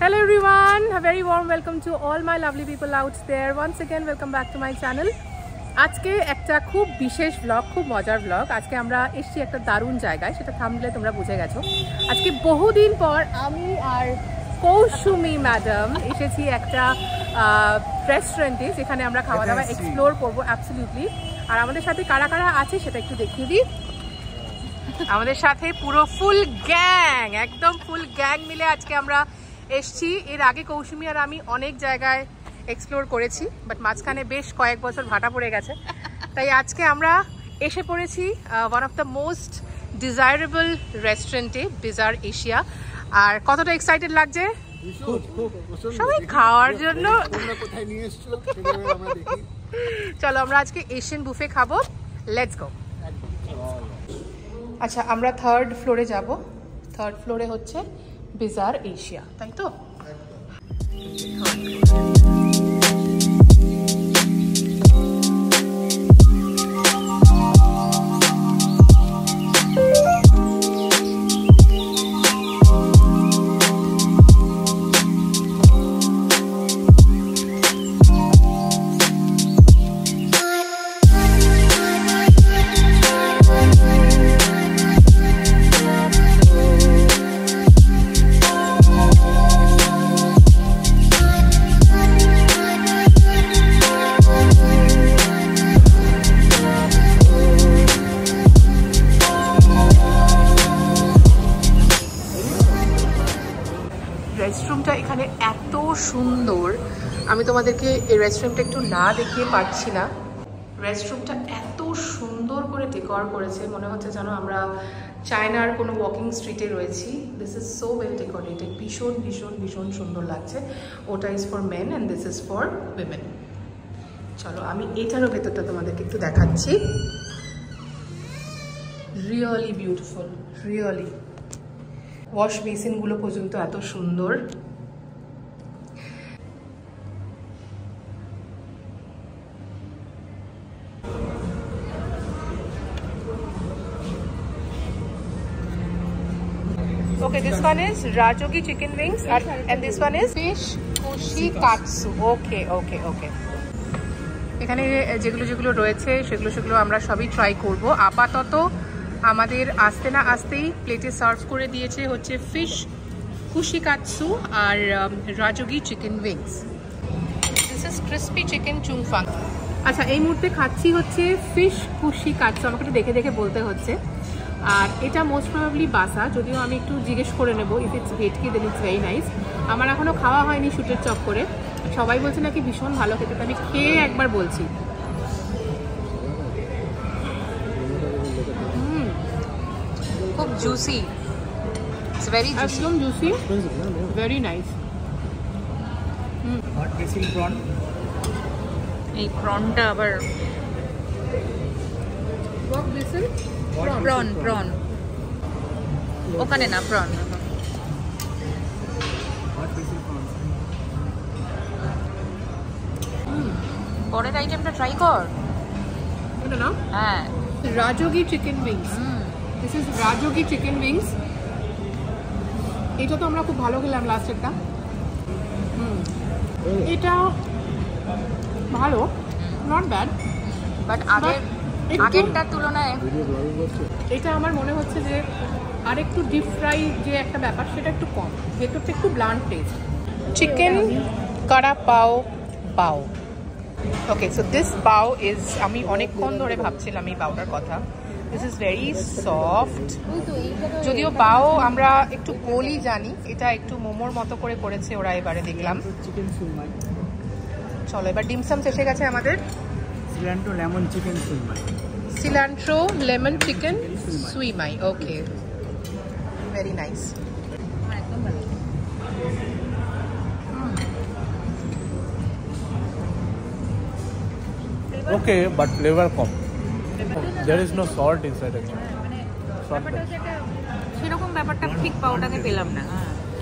Hello everyone, a very warm welcome to all my lovely people out there. Once again welcome back to my channel. আজকে একটা খুব বিশেষ blog, খুব মজার blog. আজকে আমরা এসেছি একটা দারুণ জায়গায়, সেটা থাম্বনেলে তোমরা বুঝে গেছো। আজকে বহুদিন পর আমি আর কৌসুমি ম্যাডাম এসেছি একটা রেস্টুরেন্টে, যেখানে আমরা খাওয়া দাওয়া এক্সপ্লোর করবো অ্যাবসলিউটলি। আর আমাদের সাথে কারা কারা আছে সেটা একটু দেখিয়ে দিই। আমাদের সাথে পুরো ফুল গ্যাং, একদম ফুল গ্যাং মিলে আজকে আমরা এসছি। এর আগে কৌসুমি আর আমি অনেক জায়গায় এক্সপ্লোর করেছি, বাট মাঝখানে বেশ কয়েক বছর ভাটা পড়ে গেছে। তাই আজকে আমরা এসে পড়েছি one of the most desirable রেস্টুরেন্টে, বিজার এশিয়া। আর কতটা এক্সাইটেড লাগছে সবাই খাওয়ার জন্য। চলো আমরা আজকে এশিয়ান বুফে খাবো, লেটস গো। আচ্ছা, আমরা থার্ড ফ্লোরে যাব। থার্ড ফ্লোরে হচ্ছে বিজার এশিয়া, তাই তো? রেস্টরুমটা এখানে এত সুন্দর, আমি তোমাদেরকে এই রেস্টুরেন্টটা একটু না দেখিয়ে পারছি না। রেস্টরুমটা এত সুন্দর করে ডেকোর করেছে, মনে হচ্ছে যেন আমরা চায়নার কোনো ওয়াকিং স্ট্রিটে রয়েছি। This is so well decorated, ভীষণ ভীষণ ভীষণ সুন্দর লাগছে। ওটা is for men and this is for women. চলো আমি এটারও ভেতরটা তোমাদেরকে একটু দেখাচ্ছি। Really beautiful, really. ওয়াশ বেসিনগুলো পর্যন্ত এত সুন্দর। Okay, this one is Rajogi chicken wings and this one is fish kushikatsu. Okay, okay, okay. এখানে যেগুলো যেগুলো রয়েছে সেগুলো আমরা সবই ট্রাই করব। আপাতত আমাদের আসতে না আসতেই প্লেটে সার্ভ করে দিয়েছে হচ্ছে ফিশ কুশিকাটসু আর রাজোগি chicken wings. This is crispy chicken চুংফাং। আচ্ছা, এই মুহূর্তে খাচ্ছি হচ্ছে ফিশ কুশিকাটসু, আমাকে একটু দেখে দেখে বলতে হচ্ছে। আর এটা মোস্ট প্রবাবলি বাসা, যদিও আমি একটু জিজ্ঞেস করে নেবো। ইফ ইটস ভেটকি দেন ইটস ভেরি নাইস। আমার এখনও খাওয়া হয়নি শুটের চক করে, সবাই বলছে নাকি ভীষণ ভালো খেতে, আমি খেয়ে একবার বলছি। খুব জুসি, ইটস ভেরি জুসি, একদম juicy, very nice. Hot basil prawn, এই প্রনটা আবার হট বেসিল প্রন, প্রন ওখানে না, প্রন পরের আইটেমটা ট্রাই কর। এটা না, হ্যাঁ, রাজোগি চিকেন উইংস। দিস ইজ রাজোগি চিকেন উইংস। এটা তো আমরা খুব ভালো খেলাম লাস্টেরটা। এটা ভালো, নট ব্যাড, বাট আগেরটার তুলনায় এটা আমার মনে হচ্ছে যে আরেকটু ডিপ ফ্রাই যে একটা ব্যাপার, সেটা একটু কম, ভেতরটা একটু ব্লান্ট টেস্ট। চিকেন কারা পাও পাও। ওকে, সো দিস পাও ইজ, আমি অনেকক্ষণ ধরে ভাবছিলাম এই পাওটার কথা। দিস ইজ ভেরি সফট, যদিও পাও আমরা একটু গোলই জানি, এটা একটু মোমোর মতো করে করেছে ওরা এবারে দেখলাম। চলো এবার ডিমসাম এসে গেছে আমাদের। Cilantro lemon chicken shumai, cilantro lemon chicken shumai. Okay, very nice. Okay, but flavor কম। There is no salt inside actually. ব্যাপারটা হচ্ছে একটা সেরকম ব্যাপারটা ঠিক পাওয়াটাকে পেলাম না।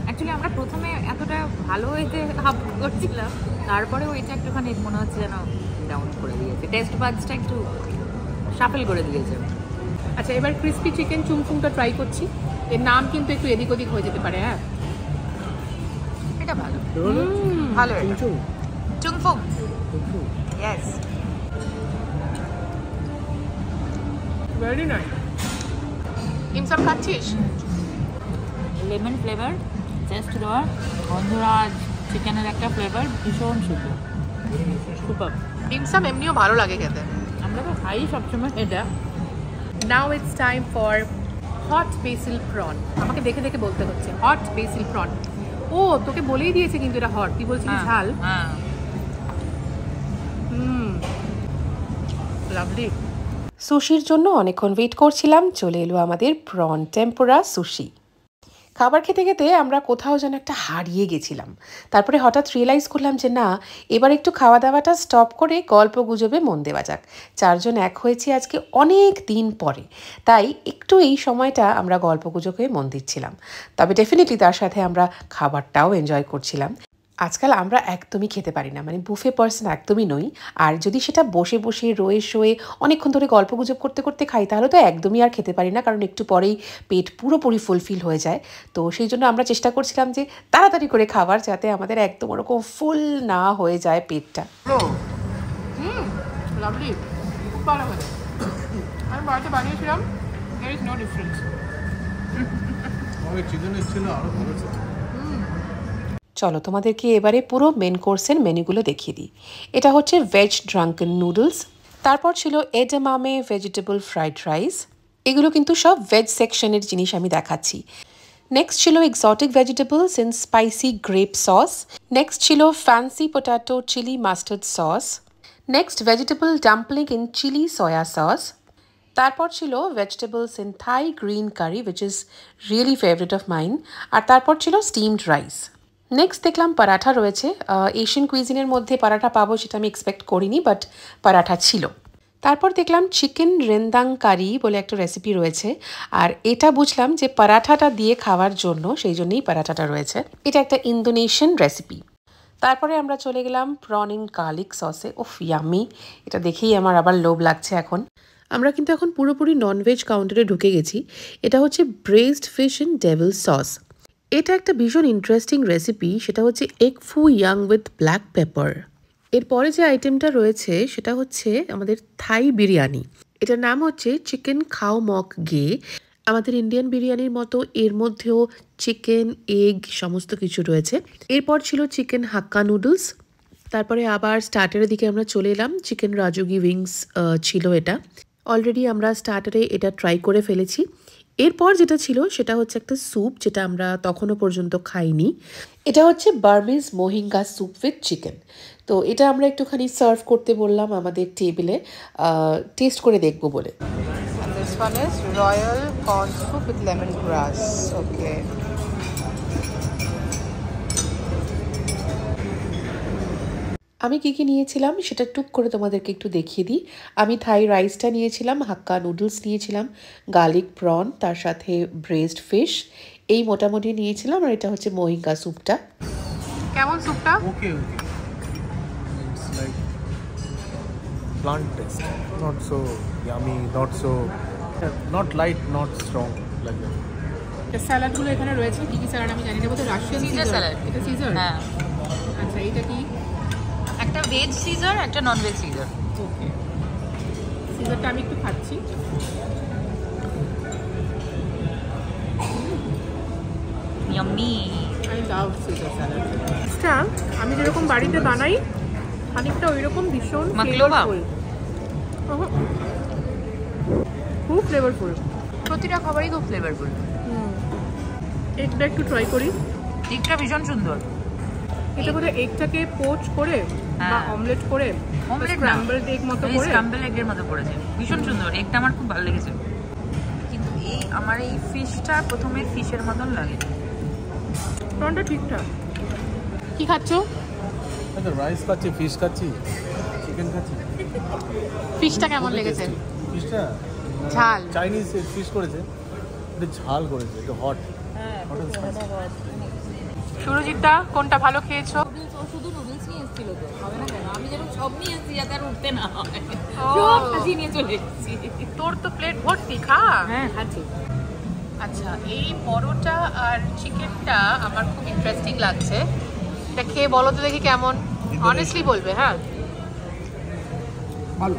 অ্যাকচুয়ালি আমরা প্রথমে এতটা ভালো হইতে হাফ করছিলাম, তারপরে ওইটা একটুখানি মনে হচ্ছে যেন ডাউন করে দিয়েছে, টেস্ট বাডসটা একটু শাফেল করে দিয়েছে। আচ্ছা, এবার ক্রিস্পি চিকেন চুংচুংটা ট্রাই করছি। এর নাম কিন্তু একটু এদিক ওদিক হয়ে যেতে পারে। হ্যাঁ, এটা ভালো এটা চুংফুং ইয়েস ভেরি নাইস ইমসাম খাচ্ছিস লেমন ফ্লেভার জাস্ট দেওয়া গন্ধরাজ চিকেনের একটা ফ্লেভার ভীষণ সুন্দর সুপার ইমসাম এমনিও ভালো লাগে খেতে আমরা তো খাই সবসময় এটা now it's time for hot basil prawn আমাকে দেখে দেখে বলতে হচ্ছে হট বেসিল প্রন ও তোকে বলেই দিয়েছে কিন্তু এটা হট তুই বলছিস ঝাল হ্যাঁ লাভলি সুশির জন্য অনেকক্ষণ ওয়েট করছিলাম চলে এলো আমাদের প্রন টেম্পোরা সুশি খাবার খেতে খেতে আমরা কোথাও যেন একটা হারিয়ে গেছিলাম তারপরে হঠাৎ রিয়েলাইজ করলাম যে না এবার একটু খাওয়া দাওয়াটা স্টপ করে গল্প গুজবে মন দেওয়া যাক চারজন এক হয়েছি আজকে অনেক দিন পরে তাই একটু এই সময়টা আমরা গল্প গুজবে মন দিচ্ছিলাম তবে ডেফিনেটলি তার সাথে আমরা খাবারটাও এনজয় করছিলাম আজকাল আমরা একদমই খেতে পারি না মানে বুফে পার্সন একদমই নই আর যদি সেটা বসে বসে রয়ে শোয়ে অনেকক্ষণ ধরে গল্পগুজব করতে করতে খাই তাহলে তো একদমই আর খেতে পারি না কারণ একটু পরেই পেট পুরোপুরি ফুলফিল হয়ে যায় তো সেই জন্য আমরা চেষ্টা করছিলাম যে তাড়াতাড়ি করে খাবার যাতে আমাদের একদম ওরকম ফুল না হয়ে যায় পেটটা লাভলি খুব ভালো হয়েছে আমি বাড়িতে বানিয়েছিলাম দেয়ার ইজ নো ডিফারেন্স চিকেনের ছিল আরো ভালো ছিল চলো তোমাদেরকে এবারে পুরো মেন কোর্সের মেনুগুলো দেখিয়ে দিই এটা হচ্ছে ভেজ ড্রাঙ্কেন নুডলস তারপর ছিল এডামামে ভেজিটেবল ফ্রাইড রাইস এগুলো কিন্তু সব ভেজ সেকশনের জিনিস আমি দেখাচ্ছি নেক্সট ছিল exotic vegetables in spicy grape sauce next ছিল fancy potato chilli mustard sauce next vegetable dumpling in chilli soy sauce তারপর ছিল vegetables in Thai green curry which is really favourite of mine আর তারপর ছিল steamed rice next দেখলাম পরাঠা রয়েছে Asian কুইজিনের মধ্যে পরাঠা পাবো সেটা আমি এক্সপেক্ট করিনি বাট পরাঠা ছিল তারপর দেখলাম চিকেন রেন্দাং কারি বলে একটা রেসিপি রয়েছে আর এটা বুঝলাম যে পরাঠাটা দিয়ে খাওয়ার জন্য সেই জন্যই পরাঠাটা রয়েছে এটা একটা ইন্দোনেশিয়ান রেসিপি তারপরে আমরা চলে গেলাম প্রন ইন গার্লিক সসে ওফ ইয়ামি এটা দেখেই আমার আবার লোভ লাগছে এখন আমরা কিন্তু এখন পুরোপুরি ননভেজ কাউন্টারে ঢুকে গেছি এটা হচ্ছে based fish in devil sauce এটা একটা ভীষণ ইন্টারেস্টিং রেসিপি সেটা হচ্ছে এগ ফু ইয়াং উইথ ব্ল্যাক পেপার এরপরে যে আইটেমটা রয়েছে সেটা হচ্ছে আমাদের থাই বিরিয়ানি এটার নাম হচ্ছে চিকেন খাও মক গে আমাদের ইন্ডিয়ান বিরিয়ানির মতো এর মধ্যেও চিকেন এগ সমস্ত কিছু রয়েছে এরপর ছিল চিকেন হাক্কা নুডলস তারপরে আবার স্টার্টারের দিকে আমরা চলে এলাম চিকেন রাজুগি উইংস ছিল এটা অলরেডি আমরা স্টার্টারে এটা ট্রাই করে ফেলেছি এরপর যেটা ছিল সেটা হচ্ছে একটা স্যুপ যেটা আমরা তখনও পর্যন্ত খাইনি এটা হচ্ছে বার্মিজ মোহিঙ্গা স্যুপ উইথ চিকেন তো এটা আমরা একটুখানি সার্ভ করতে বললাম আমাদের টেবিলে টেস্ট করে দেখবো বলে this one is royal corn soup with lemongrass okay আমি কী কী নিয়েছিলাম সেটা টুক করে তোমাদেরকে একটু দেখিয়ে দিই আমি থাই রাইসটা নিয়েছিলাম হাক্কা নুডলস নিয়েছিলাম গার্লিক প্রন তার সাথে ব্রেসড ফিশ এই মোটামুটি নিয়েছিলাম আর এটা হচ্ছে মোহিঙ্গা স্যুপটা কেমন স্যুপটা okay okay it's like plant taste not so yummy not so not light not strong like that স্যালাডগুলো এখানে রয়েছে কি কি স্যালাড আমি জানি না বলতে রাশিয়ান সিজার স্যালাড এটা সিজার হ্যাঁ আচ্ছা এটা কি একটা ভেজ সিজার একটা নন ভেজ সিজার ওকে সিজারটা আমি একটু খাচ্ছি ইয়াম্মি আমি লাভ সিজার স্যালাড আমি যেরকম বাড়িতে বানাই খানিকটা ওইরকম ভীষণ ফ্লেভারফুল খুব ফ্লেভারফুল প্রতিটা খাবারই খুব ফ্লেভারফুল এগটা একটু ট্রাই করি এগটা ভীষণ সুন্দর এটা করে এগটাকে পোচ করে বা অমলেট করে অমলেট স্ক্র্যাম্বলড এগ মতো করে স্ক্র্যাম্বল এগের মতো করেছে ভীষণ সুন্দর এগটা আমার খুব ভালো লেগেছে কিন্তু এই আমার এই ফিশটা প্রথমে ফিশের মতন লাগে প্রনটা ঠিকঠাক কি খাচ্ছো আচ্ছা রাইস খাচ্ছি ফিশ খাচ্ছি চিকেন খাচ্ছি ফিশটা কেমন লেগেছে ফিশটা ঝাল চাইনিজ ফিশ করেছে একটু ঝাল করেছে একটু হট সুরজিৎদা কোনটা ভালো খেয়েছো শুধু নুডলস নিয়ে এসেছিল তো হবে না কেন আমি যেরকম সব নিয়ে এসেছি যাতে আর উঠতে না হয় ও। সব সাজিয়ে নিয়ে চলে এসেছি তোর তো প্লেট ভর্তি খা হ্যাঁ খাচ্ছি আচ্ছা এই পরোটা আর চিকেনটা আমার খুব ইন্টারেস্টিং লাগছে এটা খেয়ে বলো তো দেখি কেমন, অনেস্টলি বলবে। হ্যাঁ ভালো।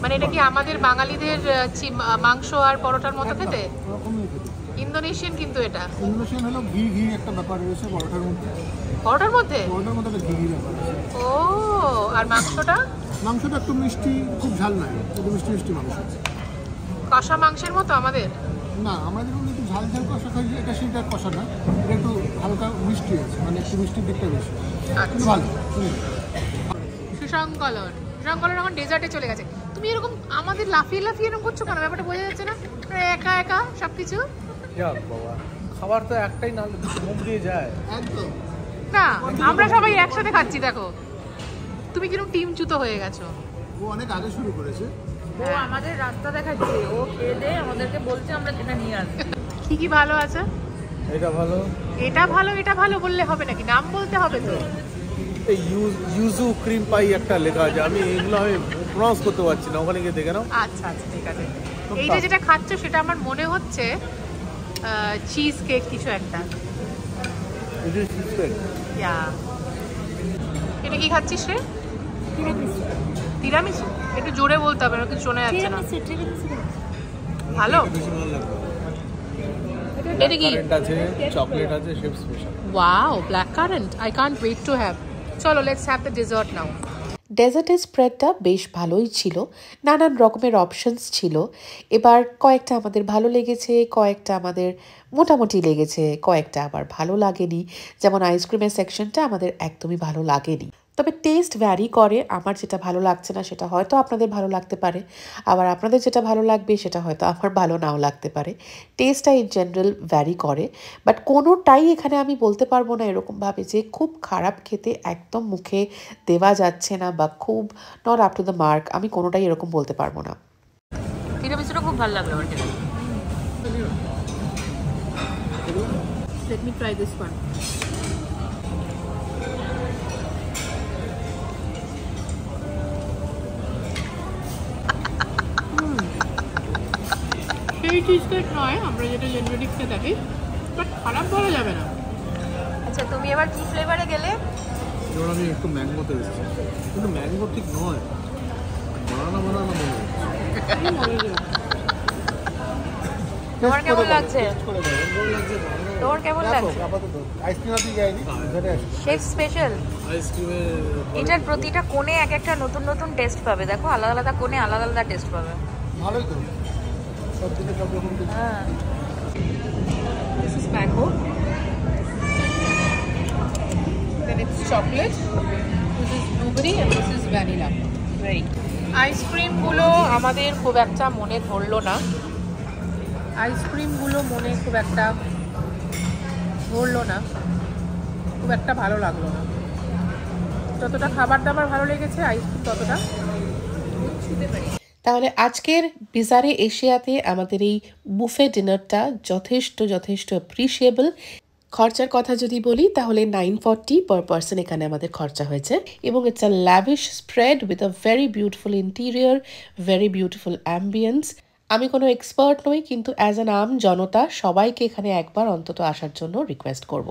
মানে এটা কি আমাদের বাঙালিদের মাংস আর পরোটার মতো খেতে? ওরকমই খেতে। ইন্দোনেশিয়ান কিন্তু এটা। ইন্দোনেশিয়ান হলো ঘি ঘি একটা ব্যাপার রয়েছে পরোটার মধ্যে। পরোটার মধ্যে? পরোটার মধ্যে একটা ঘি ঘি ব্যাপার আছে। ও, আর মাংসটা? মাংসটা একটু মিষ্টি, খুব ঝাল নাই, একটু মিষ্টি মিষ্টি মাংস। কষা মাংসের মতো আমাদের? না, আমরা যেমন একটু ঝাল ঝাল কষা খাই, এটা সেটা কষা না, এটা একটু হালকা মিষ্টি আছে, মানে একটু মিষ্টির দিকটা বেশি, কিন্তু ভালো। সুশঙ্কলন, সুশঙ্কলন এখন ডেজার্টে চলে গেছে। তুমি এরকম আমাদের লাফিয়ে লাফিয়ে এরকম করছো কেন? ব্যাপারটা বোঝা যাচ্ছে না, একা একা সবকিছু। বাবা, খাবার তো একটাই, না মুখ দিয়ে যায় একদম। না, আমরা সবাই একসাথে খাচ্ছি, দেখো তুমি কিরকম টিম জুতো হয়ে গেছো। ও অনেক আগে শুরু করেছে, ও আমাদের রাস্তা দেখাচ্ছে, ও খেয়ে দিয়ে আমাদেরকে বলছে আমরা সেটা নিয়ে আসবো। কি কি ভালো আছে? এটা ভালো, এটা ভালো, এটা ভালো বললে হবে নাকি? নাম বলতে হবে তো। এই ইউজু ক্রিম পাই একটা লেখা আছে, আমি এগুলো আমি প্রনাউন্স করতে পারছি না, ওখানে গিয়ে দেখে নাও। আচ্ছা আচ্ছা, ঠিক আছে। এই যে যেটা খাচ্ছ সেটা আমার মনে হচ্ছে চিজ কেক কিছু একটা। এটা কি খাচ্ছিস রে? তিরামিসু? একটু জোরে বলতে হবে, কিছু শোনা যাচ্ছে না। ভালো। এটা কি? চকলেট আছে, chef special. Wow, black currant, I can't wait to have. চলো, let's have the dessert now. ডেজার্টের স্প্রেডটা বেশ ভালোই ছিল, নানান রকমের অপশনস ছিল। এবার কয়েকটা আমাদের ভালো লেগেছে, কয়েকটা আমাদের মোটামুটি লেগেছে, কয়েকটা আবার ভালো লাগেনি। যেমন আইসক্রিমের সেকশনটা আমাদের একদমই ভালো লাগেনি। তবে টেস্ট ভ্যারি করে, আমার যেটা ভালো লাগছে না সেটা হয়তো আপনাদের ভালো লাগতে পারে, আবার আপনাদের যেটা ভালো লাগবে সেটা হয়তো আমার ভালো নাও লাগতে পারে। টেস্টটা ইন জেনারেল ভ্যারি করে, বাট কোনোটাই এখানে আমি বলতে পারবো না এরকমভাবে যে খুব খারাপ খেতে, একদম মুখে দেওয়া যাচ্ছে না, বা খুব not up to the mark, আমি কোনোটাই এরকম বলতে পারবো না। তিরামিসুটা খুব ভালো লাগলো আমার খেতে। Let me try this one. সেই চিজকেক নয় আমরা যেটা জেনারেলি খেয়ে থাকি, বাট খারাপ বলা যাবে না। আচ্ছা, তুমি এবার কি ফ্লেভারে গেলে? এবার আমি একটু ম্যাঙ্গোতে এসেছি, কিন্তু ম্যাঙ্গো ঠিক নয়, বানানা বানানা মনে হচ্ছে। তোমার কেমন লাগছে? তোমার কেমন লাগছে? আইসক্রিম আপনি যায়নি, শেফ স্পেশাল আইসক্রিমে এটার প্রতিটা কোণে এক একটা নতুন নতুন টেস্ট পাবে। দেখো, আলাদা আলাদা কোণে আলাদা আলাদা টেস্ট পাবে। ভালোই তো, সব দিকে সব রকম। হ্যাঁ, This is mango. Then it's chocolate. This is blueberry and this is vanilla. Right. আইসক্রিমগুলো আমাদের খুব একটা মনে ধরলো না, আইসক্রিমগুলো মনে খুব একটা ধরলো না, খুব একটা ভালো লাগলো না। যতটা খাবার দাবার ভালো লেগেছে, আইসক্রিম ততটা ছুতে পারি। তাহলে আজকের বিজারে এশিয়াতে আমাদের এই বুফে ডিনারটা যথেষ্ট যথেষ্ট অ্যাপ্রিশিয়েবল। খরচার কথা যদি বলি তাহলে 940 পার পার্সন এখানে আমাদের খরচা হয়েছে, এবং it's a lavish spread with a very beautiful interior, very beautiful ambience. আমি কোনো এক্সপার্ট নই, কিন্তু অ্যাজ অ্যান আম জনতা সবাইকে এখানে একবার অন্তত আসার জন্য রিকোয়েস্ট করব।